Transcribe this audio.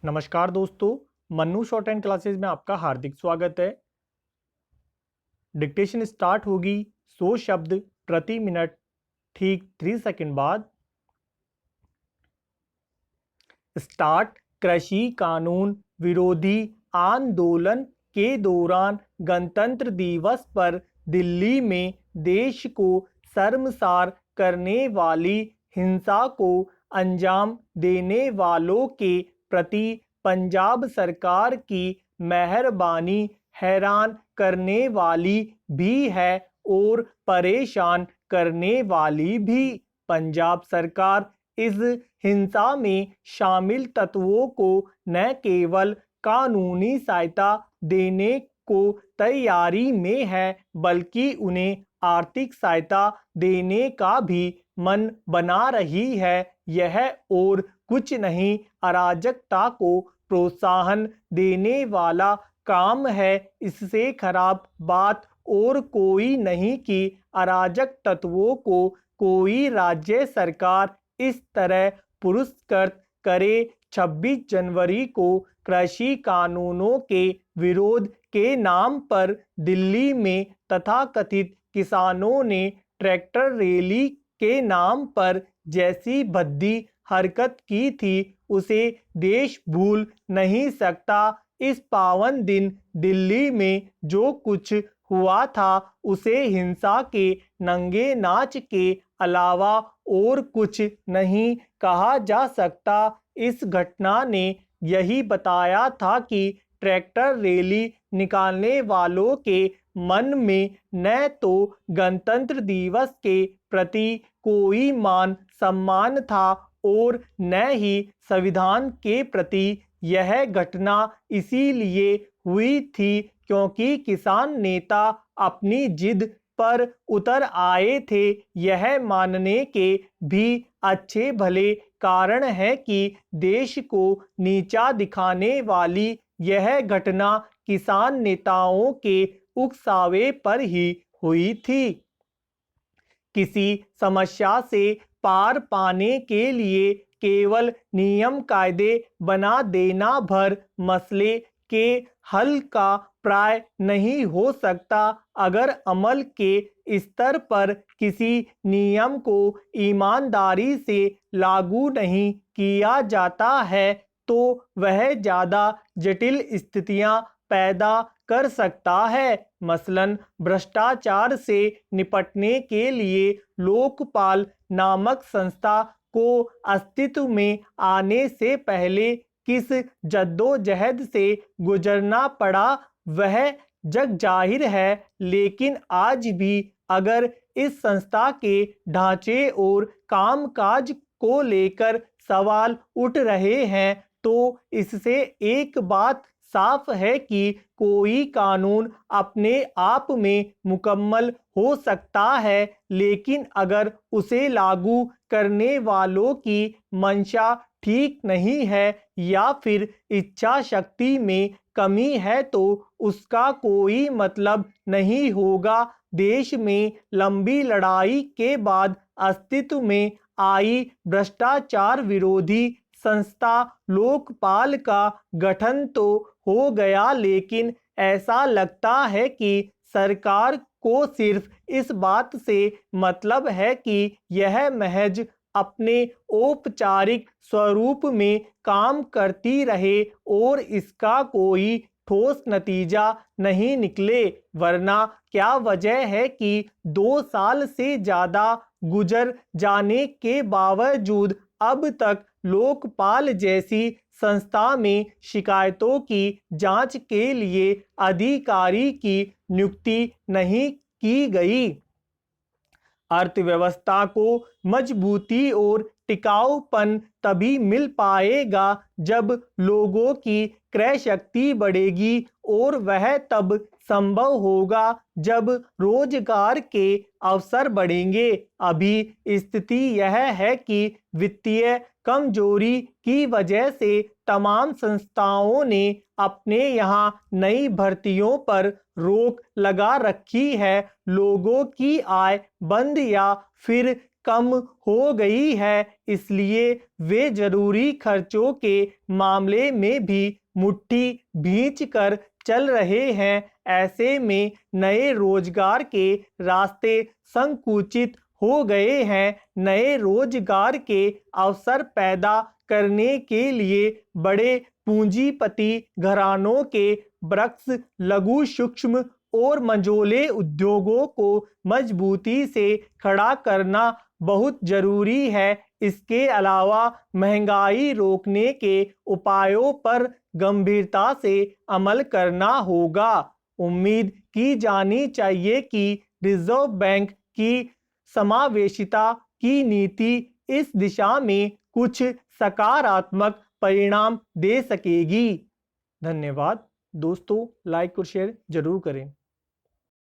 नमस्कार दोस्तों, Mannu short and classes में आपका हार्दिक स्वागत है। डिक्टेशन स्टार्ट होगी 100 शब्द प्रति मिनट ठीक 3 सेकंड बाद। स्टार्ट। कृषि कानून विरोधी आंदोलन के दौरान गणतंत्र दिवस पर दिल्ली में देश को शर्मसार करने वाली हिंसा को अंजाम देने वालों के प्रति पंजाब सरकार की मेहरबानी हैरान करने वाली भी है और परेशान करने वाली भी। पंजाब सरकार इस हिंसा में शामिल तत्वों को न केवल कानूनी सहायता देने को तैयारी में है बल्कि उन्हें आर्थिक सहायता देने का भी मन बना रही है। यह और कुछ नहीं, अराजकता को प्रोत्साहन देने वाला काम है। इससे खराब बात और कोई नहीं कि अराजक तत्वों को कोई राज्य सरकार इस तरह पुरस्कृत करे। 26 जनवरी को कृषि कानूनों के विरोध के नाम पर दिल्ली में तथाकथित किसानों ने ट्रैक्टर रैली के नाम पर जैसी भद्दी हरकत की थी उसे देश भूल नहीं सकता। इस पावन दिन दिल्ली में जो कुछ हुआ था उसे हिंसा के नंगे नाच के अलावा और कुछ नहीं कहा जा सकता। इस घटना ने यही बताया था कि ट्रैक्टर रैली निकालने वालों के मन में न तो गणतंत्र दिवस के प्रति कोई मान सम्मान था और न ही संविधान के प्रति। यह घटना इसीलिए हुई थी क्योंकि किसान नेता अपनी जिद पर उतर आए थे। यह मानने के भी अच्छे भले कारण है कि देश को नीचा दिखाने वाली यह घटना किसान नेताओं के उकसावे पर ही हुई थी। किसी समस्या से पार पाने के लिए केवल नियम कायदे बना देना भर मसले के हल का प्राय नहीं हो सकता। अगर अमल के स्तर पर किसी नियम को ईमानदारी से लागू नहीं किया जाता है तो वह ज़्यादा जटिल स्थितियां पैदा कर सकता है। मसलन भ्रष्टाचार से निपटने के लिए लोकपाल नामक संस्था को अस्तित्व में आने से पहले किस जद्दोजहद से गुजरना पड़ा वह जग जाहिर है। लेकिन आज भी अगर इस संस्था के ढांचे और कामकाज को लेकर सवाल उठ रहे हैं तो इससे एक बात साफ है कि कोई कानून अपने आप में मुकम्मल हो सकता है लेकिन अगर उसे लागू करने वालों की मंशा ठीक नहीं है या फिर इच्छा शक्ति में कमी है तो उसका कोई मतलब नहीं होगा। देश में लंबी लड़ाई के बाद अस्तित्व में आई भ्रष्टाचार विरोधी संस्था लोकपाल का गठन तो हो गया लेकिन ऐसा लगता है कि सरकार को सिर्फ इस बात से मतलब है कि यह महज अपने औपचारिक स्वरूप में काम करती रहे और इसका कोई ठोस नतीजा नहीं निकले। वरना क्या वजह है कि 2 साल से ज़्यादा गुजर जाने के बावजूद अब तक लोकपाल जैसी संस्था में शिकायतों की जांच के लिए अधिकारी की नियुक्ति नहीं की गई। अर्थव्यवस्था को मजबूती और टिकाऊपन तभी मिल पाएगा जब लोगों की क्रय शक्ति बढ़ेगी और वह तब संभव होगा जब रोजगार के अवसर बढ़ेंगे। अभी स्थिति यह है कि वित्तीय कमजोरी की वजह से तमाम संस्थाओं ने अपने यहाँ नई भर्तियों पर रोक लगा रखी है। लोगों की आय बंद या फिर कम हो गई है, इसलिए वे जरूरी खर्चों के मामले में भी मुट्ठी भींच कर चल रहे हैं। ऐसे में नए रोजगार के रास्ते संकुचित हो गए हैं। नए रोजगार के अवसर पैदा करने के लिए बड़े पूंजीपति घरानों के वृक्ष लघु सूक्ष्म और मंझोले उद्योगों को मजबूती से खड़ा करना बहुत जरूरी है। इसके अलावा महंगाई रोकने के उपायों पर गंभीरता से अमल करना होगा। उम्मीद की जानी चाहिए कि रिजर्व बैंक की समावेशिता की नीति इस दिशा में कुछ सकारात्मक परिणाम दे सकेगी। धन्यवाद दोस्तों, लाइक और शेयर जरूर करें।